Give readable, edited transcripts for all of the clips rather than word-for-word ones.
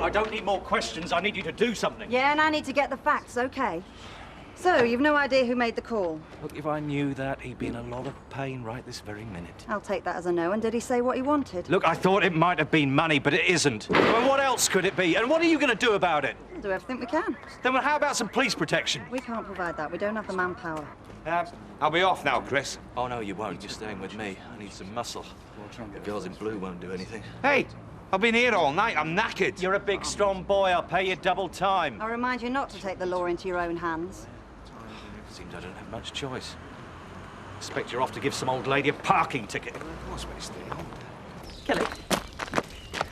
I don't need more questions. I need you to do something. Yeah, and I need to get the facts, okay? So, you've no idea who made the call? Look, if I knew that, he'd be in a lot of pain right this very minute. I'll take that as a no. And did he say what he wanted? Look, I thought it might have been money, but it isn't. Well, what else could it be? And what are you going to do about it? We'll do everything we can. Then how about some police protection? We can't provide that. We don't have the manpower. I'll be off now, Chris. Oh, no, you won't. You're staying with me. I need some muscle. The girls in blue won't do anything. Hey, I've been here all night. I'm knackered. You're a big, strong boy. I'll pay you double time. I'll remind you not to take the law into your own hands. Seems I don't have much choice. Expect you're off to give some old lady a parking ticket. Kelly,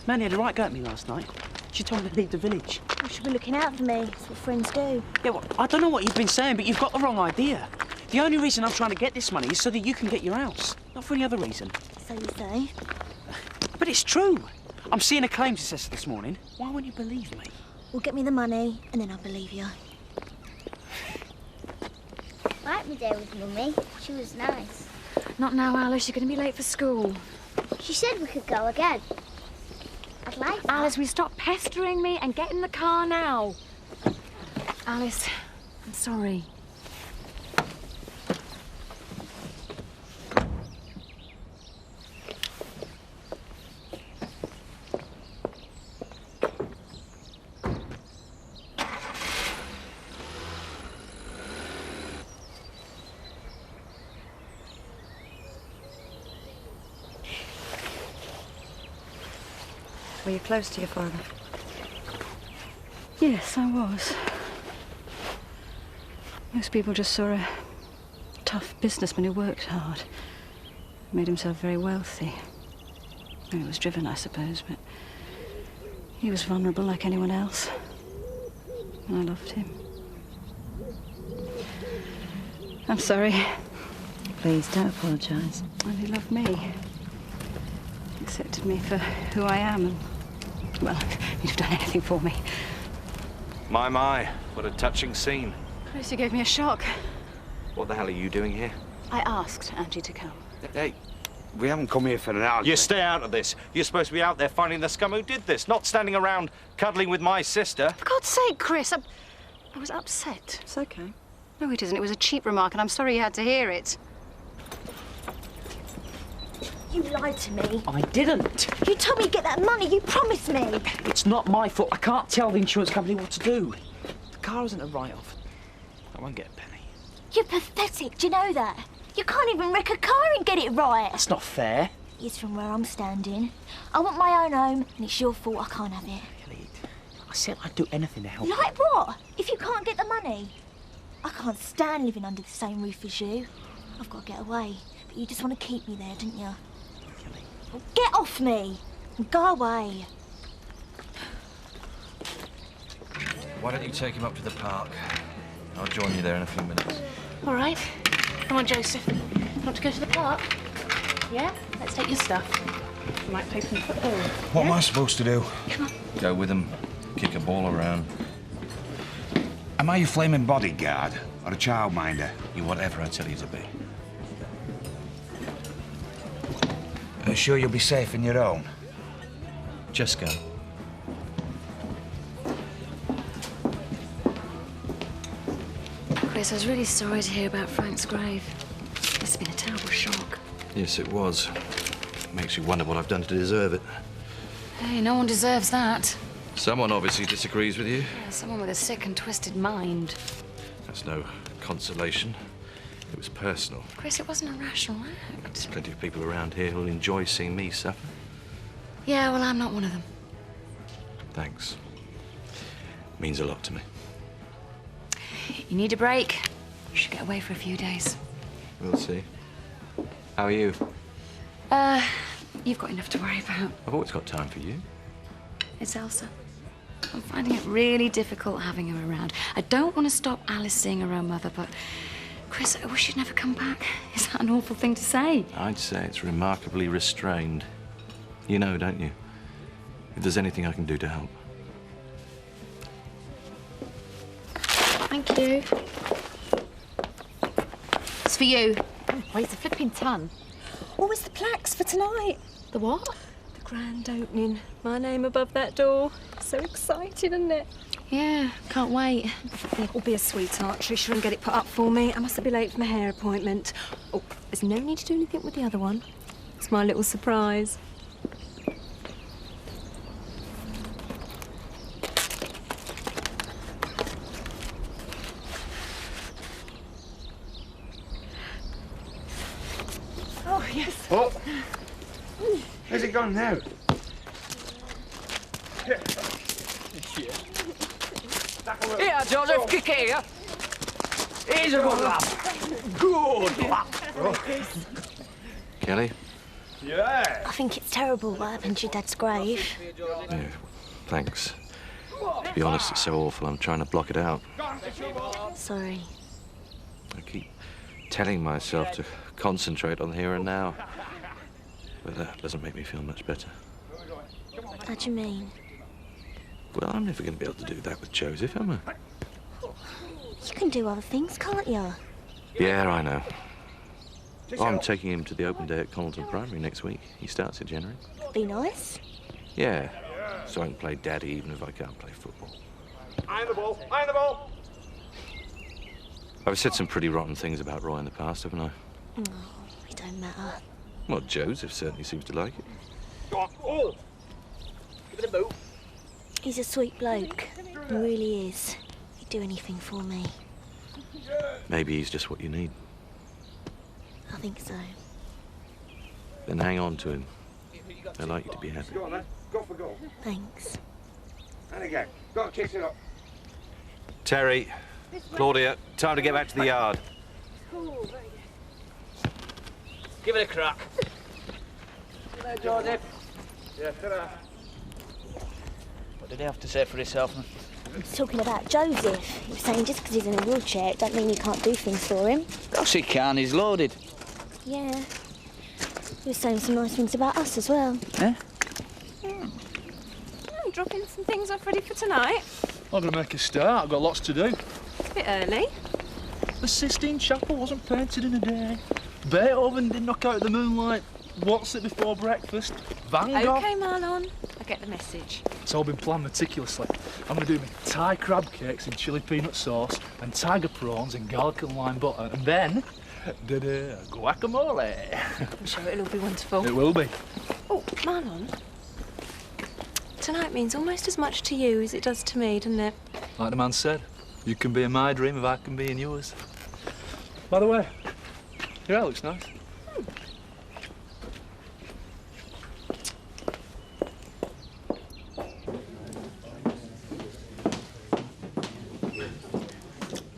Manny had a right go at me last night. She told me to leave the village. You should be looking out for me. That's what friends do. Yeah, well, I don't know what you've been saying, but you've got the wrong idea. The only reason I'm trying to get this money is so that you can get your house. Not for any other reason. So you say? But it's true. I'm seeing a claims assessor this morning. Why won't you believe me? Well, get me the money, and then I'll believe you. I had my day with Mummy. She was nice. Not now, Alice. You're going to be late for school. She said we could go again. I'd like that. Alice, will you stop pestering me and get in the car now? Alice, I'm sorry. Were you close to your father? Yes, I was. Most people just saw a tough businessman who worked hard, made himself very wealthy. He was driven, I suppose, but he was vulnerable like anyone else. And I loved him. I'm sorry. Please, don't apologise. And he loved me. Accepted me for who I am, and, well, he'd have done anything for me. My, what a touching scene. Chris, you gave me a shock. What the hell are you doing here? I asked Angie to come. Hey, we haven't come here for an argument. You stay out of this. You're supposed to be out there finding the scum who did this, not standing around cuddling with my sister. For God's sake, Chris, I was upset. It's okay. No, it isn't. It was a cheap remark, and I'm sorry you had to hear it. You lied to me. I didn't. You told me to get that money. You promised me. It's not my fault. I can't tell the insurance company what to do. The car isn't a write-off. I won't get a penny. You're pathetic. Do you know that? You can't even wreck a car and get it right. That's not fair. It's from where I'm standing. I want my own home, and it's your fault I can't have it. Kelly, I said I'd do anything to help. Like what? If you can't get the money? I can't stand living under the same roof as you. I've got to get away. But you just want to keep me there, didn't you? Kelly. Well, get off me and go away. Why don't you take him up to the park? I'll join you there in a few minutes. All right. Come on, Joseph. Want to go to the park? Yeah? Let's take your stuff. You might play some football. What am I supposed to do? Come on. Go with him, kick a ball around. Am I your flaming bodyguard or a childminder? You whatever I tell you to be. Are you sure you'll be safe in your own? Just go. Chris, I was really sorry to hear about Frank's grave. It's been a terrible shock. Yes, it was. Makes you wonder what I've done to deserve it. Hey, no one deserves that. Someone obviously disagrees with you. Yeah, someone with a sick and twisted mind. That's no consolation. It was personal. Chris, it wasn't a rational act. There's plenty of people around here who'll enjoy seeing me suffer. Yeah, well, I'm not one of them. Thanks. Means a lot to me. You need a break. You should get away for a few days. We'll see. How are you? You've got enough to worry about. I've always got time for you. It's Elsa. I'm finding it really difficult having her around. I don't want to stop Alice seeing her own mother, but Chris, I wish she'd never come back. Is that an awful thing to say? I'd say it's remarkably restrained. You know, don't you? If there's anything I can do to help. Thank you. It's for you. Oh, weighs a flipping ton. Oh, it's the plaques for tonight. The what? The grand opening. My name above that door. so exciting, isn't it? Yeah, can't wait. Nick will be a sweetheart, Tricia, and get it put up for me. I mustn't be late for my hair appointment. Oh, there's no need to do anything with the other one. It's my little surprise. Oh, yes. Oh! Where's it gone now? Here, Joseph, kick it here. Here's a good lad. Good lad. Kelly? Yeah. I think it's terrible what happened to your dad's grave. Yeah, thanks. To be honest, it's so awful, I'm trying to block it out. Sorry. I keep telling myself to concentrate on the here and now. But that doesn't make me feel much better. How do you mean? Well, I'm never going to be able to do that with Joseph, am I? You can do other things, can't you? Yeah, I know. Oh, I'm taking him to the open day at Connaughton Primary next week. He starts in January. Be nice. Yeah, so I can play daddy even if I can't play football. Iron the ball! Iron the ball! I've said some pretty rotten things about Roy in the past, haven't I? Oh, it don't matter. Well, Joseph certainly seems to like it. Go on. Oh! Give it a boot. He's a sweet bloke. He really is. He'd do anything for me. Maybe he's just what you need. I think so. Then hang on to him. I'd like you to be happy. Go on then. Go for goal. Thanks. And again. Go on, kick it up. Terry, Claudia, time to get back to the yard. Give it a crack. There, Joseph. Yeah, ta-da. What did he have to say for himself? He's talking about Joseph. He was saying just because he's in a wheelchair, it don't mean you can't do things for him. Of course he can, he's loaded. Yeah. He was saying some nice things about us as well. Yeah? I'm dropping some things off ready for tonight. I'm going to make a start. I've got lots to do. A bit early. The Sistine Chapel wasn't painted in a day. Beethoven didn't knock out the moonlight. What's it before breakfast? Van Gogh. OK, Marlon. I get the message. It's all been planned meticulously. I'm going to do my Thai crab cakes in chili peanut sauce and tiger prawns in garlic and lime butter. And then, guacamole. I'm sure it'll be wonderful. It will be. Oh, Marlon. Tonight means almost as much to you as it does to me, doesn't it? Like the man said, you can be in my dream if I can be in yours. By the way, your hair looks nice.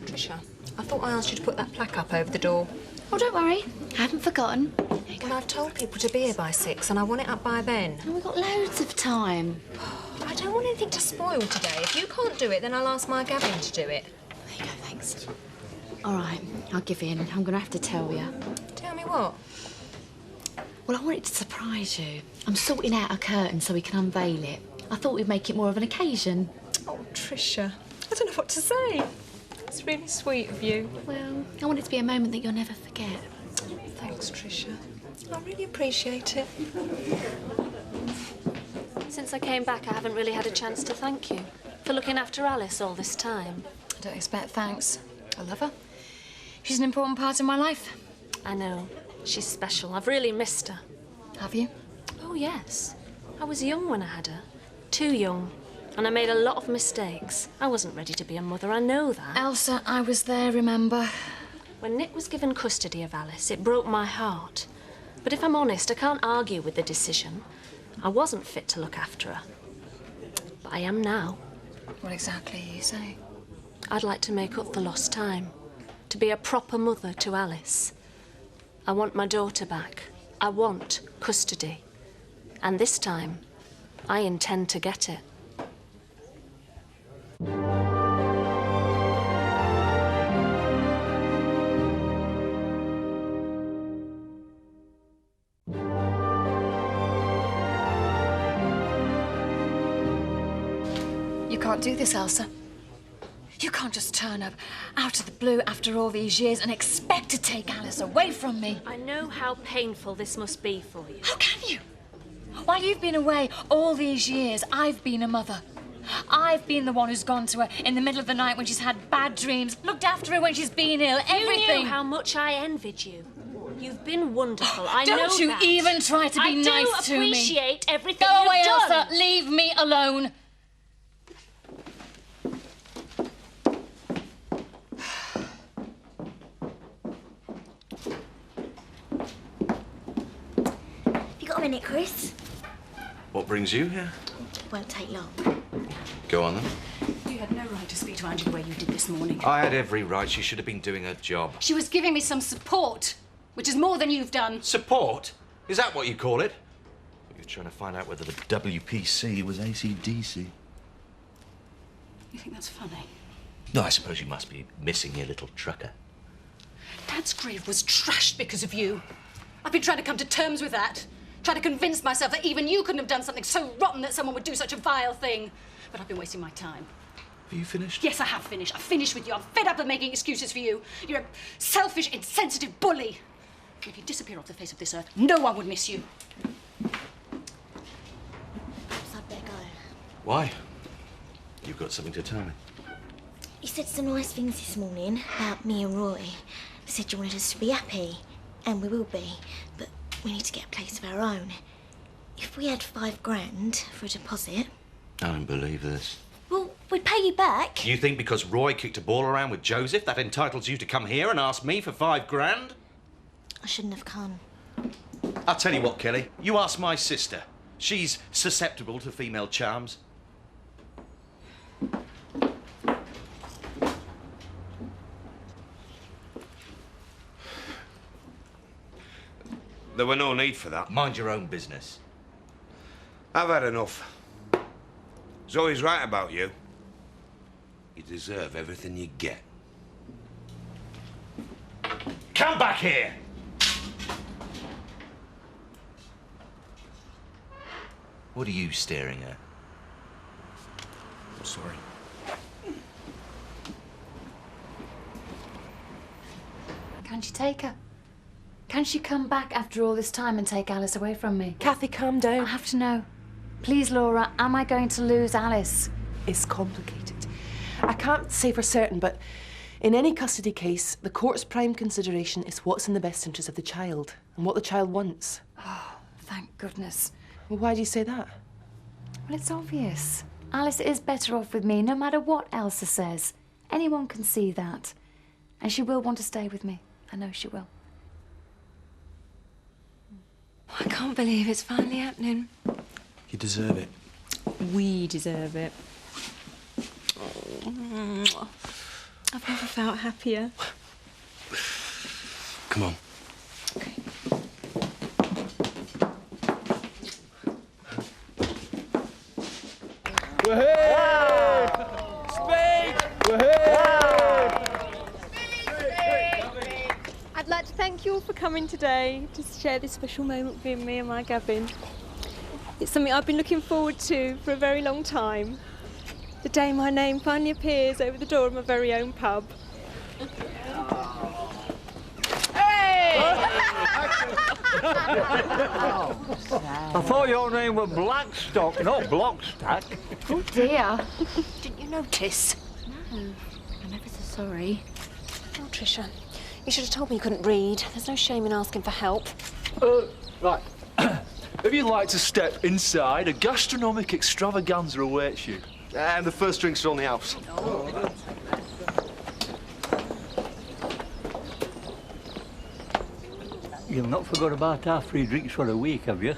Tricia, I thought I asked you to put that plaque up over the door. Oh, don't worry. I haven't forgotten. Well, I've told people to be here by 6 and I want it up by then. Oh, we've got loads of time. I don't want anything to spoil today. If you can't do it, then I'll ask my Gavin to do it. There you go, thanks. All right, I'll give in. I'm going to have to tell you. Tell me what? Well, I wanted to surprise you. I'm sorting out a curtain so we can unveil it. I thought we'd make it more of an occasion. Oh, Tricia, I don't know what to say. It's really sweet of you. Well, I want it to be a moment that you'll never forget. Thanks, Tricia. I really appreciate it. Since I came back, I haven't really had a chance to thank you for looking after Alice all this time. I don't expect thanks. I love her. She's an important part of my life. I know. She's special. I've really missed her. Have you? Oh, yes. I was young when I had her. Too young. And I made a lot of mistakes. I wasn't ready to be a mother, I know that. Elsa, I was there, remember? When Nick was given custody of Alice, it broke my heart. But if I'm honest, I can't argue with the decision. I wasn't fit to look after her. But I am now. What exactly are you saying? I'd like to make up for lost time. To be a proper mother to Alice. I want my daughter back. I want custody. And this time, I intend to get it. You can't do this, Elsa. You can't just turn up out of the blue after all these years and expect to take Alice away from me. I know how painful this must be for you. How can you? While you've been away all these years, I've been a mother. I've been the one who's gone to her in the middle of the night when she's had bad dreams, looked after her when she's been ill, everything. You knew how much I envied you. You've been wonderful, I know that. Don't you even try to be nice to me. I do appreciate everything Go away, you've done. Elsa. Leave me alone. Have you got a minute, Chris? What brings you here? Won't take long. Go on then. You had no right to speak to Angie the way you did this morning. I had every right. She should have been doing her job. She was giving me some support, which is more than you've done. Support? Is that what you call it? You're trying to find out whether the WPC was AC/DC. You think that's funny? No, I suppose you must be missing your little trucker. Dad's grave was trashed because of you. I've been trying to come to terms with that. Trying to convince myself that even you couldn't have done something so rotten that someone would do such a vile thing. But I've been wasting my time. Are you finished? Yes, I have finished. I've finished with you. I'm fed up of making excuses for you. You're a selfish, insensitive bully. And if you disappear off the face of this earth, no one would miss you. Perhaps I'd better go. Why? You've got something to tell me. You said some nice things this morning about me and Roy. You said you wanted us to be happy, and we will be, but we need to get a place of our own. If we had £5,000 for a deposit... I don't believe this. Well, we'd pay you back. You think because Roy kicked a ball around with Joseph, that entitles you to come here and ask me for £5,000? I shouldn't have come. I'll tell you what, Kelly. You ask my sister. She's susceptible to female charms. There were no need for that. Mind your own business. I've had enough. Zoe's right about you. You deserve everything you get. Come back here! What are you staring at? I'm sorry. Can't you take her? Can she come back after all this time and take Alice away from me? Kathy, calm down. I have to know. Please, Laura, am I going to lose Alice? It's complicated. I can't say for certain, but in any custody case, the court's prime consideration is what's in the best interest of the child and what the child wants. Oh, thank goodness. Well, why do you say that? Well, it's obvious. Alice is better off with me, no matter what Elsa says. Anyone can see that. And she will want to stay with me. I know she will. I can't believe it's finally happening. You deserve it. We deserve it. Oh, I've never felt happier. Come on. I'd like to thank you all for coming today to share this special moment between me and my Gavin. It's something I've been looking forward to for a very long time. The day my name finally appears over the door of my very own pub. I thought your name was Blackstock, not Blockstack. Oh, dear. Didn't you notice? No, I'm ever so sorry. Oh, Tricia, you should have told me you couldn't read. There's no shame in asking for help. Right. If you'd like to step inside, a gastronomic extravaganza awaits you. And the first drinks are on the house. You've not forgot about our free drinks for a week, have you?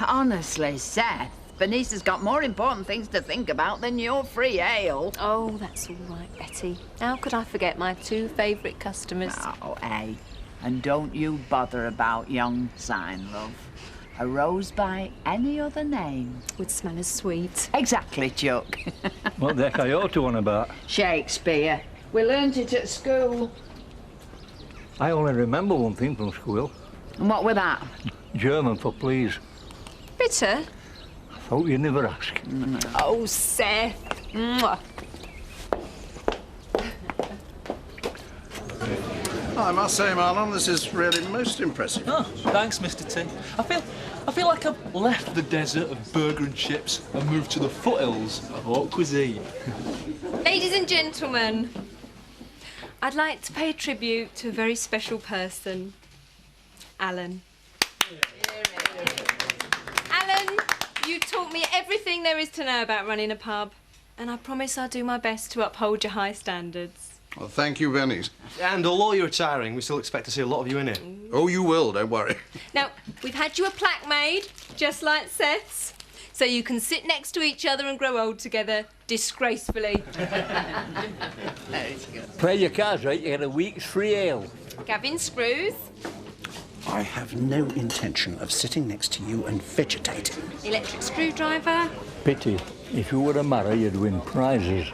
Honestly, Seth, Bernice's got more important things to think about than your free ale. Oh, that's all right, Betty. How could I forget my two favourite customers? Oh, eh. And don't you bother about young sign, love. A rose by any other name would smell as sweet. Exactly, Chuck. What the heck are you two on about? Shakespeare. We learnt it at school. I only remember one thing from school. And what were that? German for please. Bitter? I thought you'd never ask. Oh, Seth. Mwah. I must say, Marlon, this is really most impressive. Oh, thanks, Mr. T. I feel like I've left the desert of burger and chips and moved to the foothills of haute cuisine. Ladies and gentlemen, I'd like to pay tribute to a very special person, Alan. Alan, you taught me everything there is to know about running a pub, and I promise I'll do my best to uphold your high standards. Well, thank you, Benny. And although you're retiring, we still expect to see a lot of you in it. Oh, you will, don't worry. Now, we've had you a plaque made, just like Seth's, so you can sit next to each other and grow old together disgracefully. Play your cards right, you get a week's free ale. Gavin Screws, I have no intention of sitting next to you and vegetating. electric screwdriver. Pity. If you were a marrow, you'd win prizes.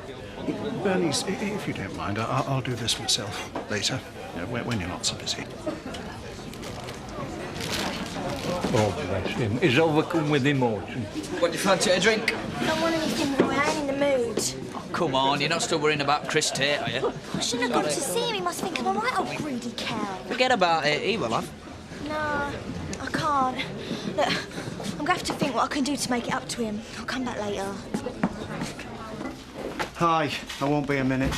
Bernice, if you don't mind, I'll do this myself later, when you're not so busy. Oh, bless him. He's overcome with emotion. What, do you fancy a drink? I don't want anything, Roy. I ain't in the mood. Oh, come on, you're not still worrying about Chris Tate, are you? I shouldn't have gone to see him. He must think I'm a right old greedy cow. Forget about it, he will have. No, I can't. Look, I'm going to have to think what I can do to make it up to him. I'll come back later. Hi, I won't be a minute.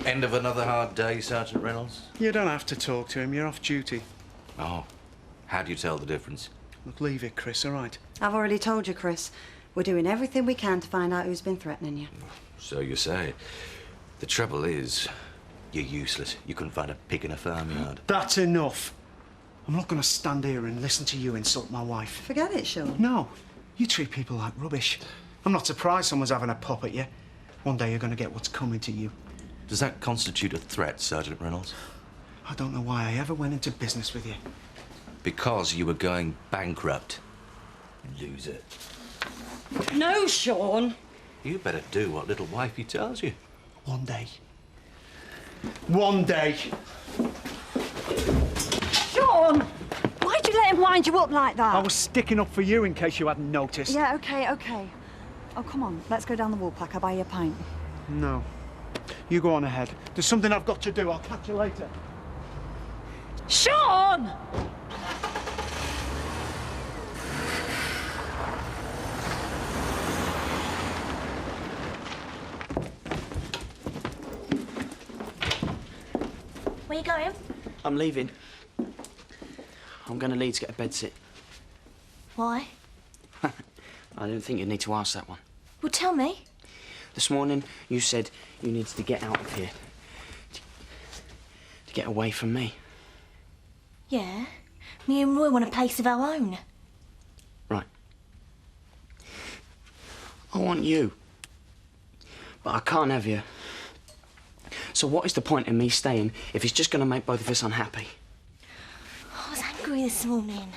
End of another hard day, Sergeant Reynolds? You don't have to talk to him, you're off duty. Oh, how do you tell the difference? Look, leave it, Chris, all right? I've already told you, Chris. We're doing everything we can to find out who's been threatening you. So you say. The trouble is, you're useless. You couldn't find a pig in a farmyard. That's enough. I'm not going to stand here and listen to you insult my wife. Forget it, Sean. No, you treat people like rubbish. I'm not surprised someone's having a pop at you. One day you're going to get what's coming to you. Does that constitute a threat, Sergeant Reynolds? I don't know why I ever went into business with you. Because you were going bankrupt. Loser. No, Sean. You better do what little wifey tells you. One day. One day. Sean! Why'd you let him wind you up like that? I was sticking up for you in case you hadn't noticed. Yeah, OK. Oh, come on. Let's go down the Woolpack. I'll buy you a pint. No. You go on ahead. There's something I've got to do. I'll catch you later. Sean! Where you going? I'm leaving. I'm going to Leeds to get a bedsit. Why? I don't think you need to ask that one. Well, tell me. This morning, you said you needed to get out of here. To get away from me. Yeah. Me and Roy want a place of our own. Right. I want you. But I can't have you. So what is the point in me staying if it's just going to make both of us unhappy? I was angry this morning.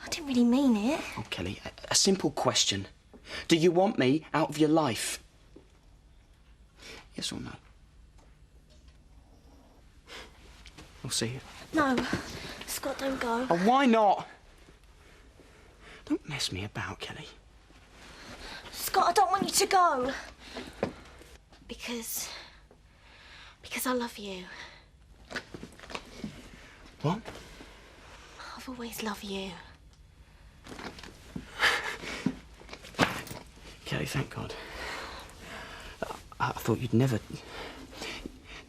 I didn't really mean it. Oh, Kelly, a simple question. Do you want me out of your life? Yes or no? I'll see you. No. Scott, don't go. Oh, why not? Don't mess me about, Kelly. Scott, I don't want you to go. Because I love you. What? I've always loved you. Kelly, thank God. I thought you'd never...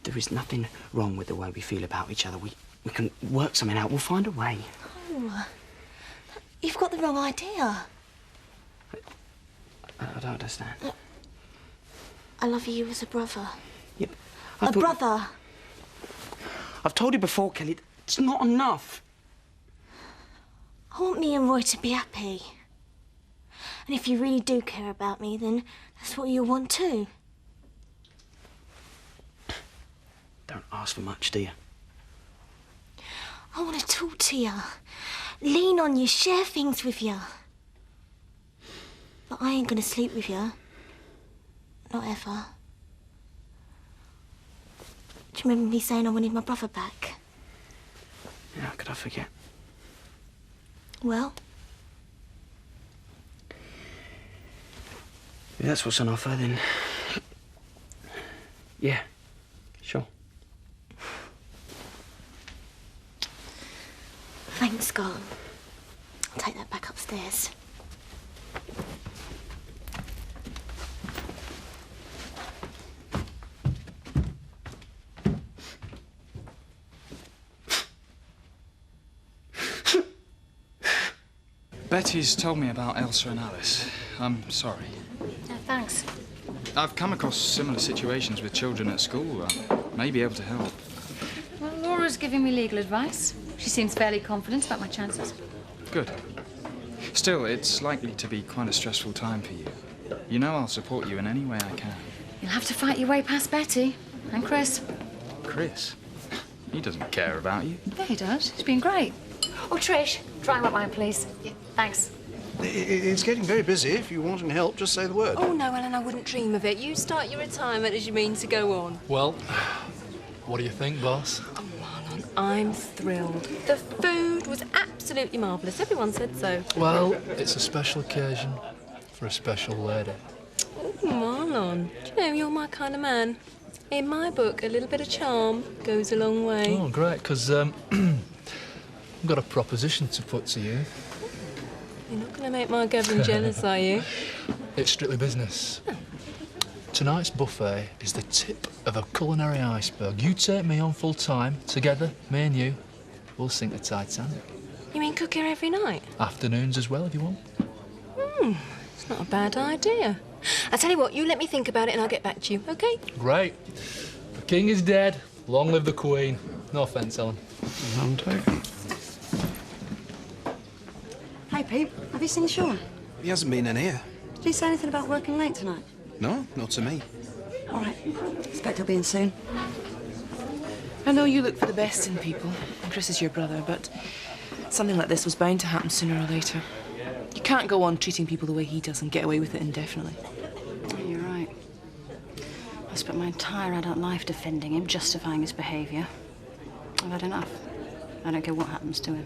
There is nothing wrong with the way we feel about each other. We can work something out. We'll find a way. Oh, you've got the wrong idea. I don't understand. I love you as a brother. Yep. A brother. I've told you before, Kelly, it's not enough. I want me and Roy to be happy. And if you really do care about me, then that's what you'll want too. Don't ask for much, do you? I want to talk to you, lean on you, share things with you. But I ain't gonna sleep with you. Not ever. Do you remember me saying I wanted my brother back? Yeah, how could I forget? Well? If that's what's on offer, then... Yeah, sure. Thanks, Scott. I'll take that back upstairs. Betty's told me about Elsa and Alice. I'm sorry. No, thanks. I've come across similar situations with children at school. I may be able to help. Well, Laura's giving me legal advice. She seems fairly confident about my chances. Good. Still, it's likely to be quite a stressful time for you. You know I'll support you in any way I can. You'll have to fight your way past Betty. And Chris. Chris? He doesn't care about you. Yeah, he does. He's been great. Oh, Trish, dry wet wine, please. Yeah, thanks. It's getting very busy. If you want any help, just say the word. Oh, no, Ellen, I wouldn't dream of it. You start your retirement as you mean to go on. Well, what do you think, boss? Oh, Marlon, I'm thrilled. The food was absolutely marvellous. Everyone said so. Well, it's a special occasion for a special lady. Oh, Marlon, do you know you're my kind of man? In my book, a little bit of charm goes a long way. Oh, great, because I've got a proposition to put to you. You're not going to make my Gavin jealous, are you? It's strictly business. Tonight's buffet is the tip of a culinary iceberg. You take me on full time, together, me and you, we'll sink the Titanic. You mean cook here every night? Afternoons as well, if you want. It's not a bad idea. I'll tell you what, you let me think about it and I'll get back to you, OK? Great. The king is dead. Long live the queen. No offence, Ellen. None taken. Hey, Pete, have you seen Sean? He hasn't been in here. Did he say anything about working late tonight? No, not to me. All right. Expect he'll be in soon. I know you look for the best in people, and Chris is your brother, but something like this was bound to happen sooner or later. You can't go on treating people the way he does and get away with it indefinitely. Oh, you're right. I spent my entire adult life defending him, justifying his behaviour. I've had enough. I don't care what happens to him.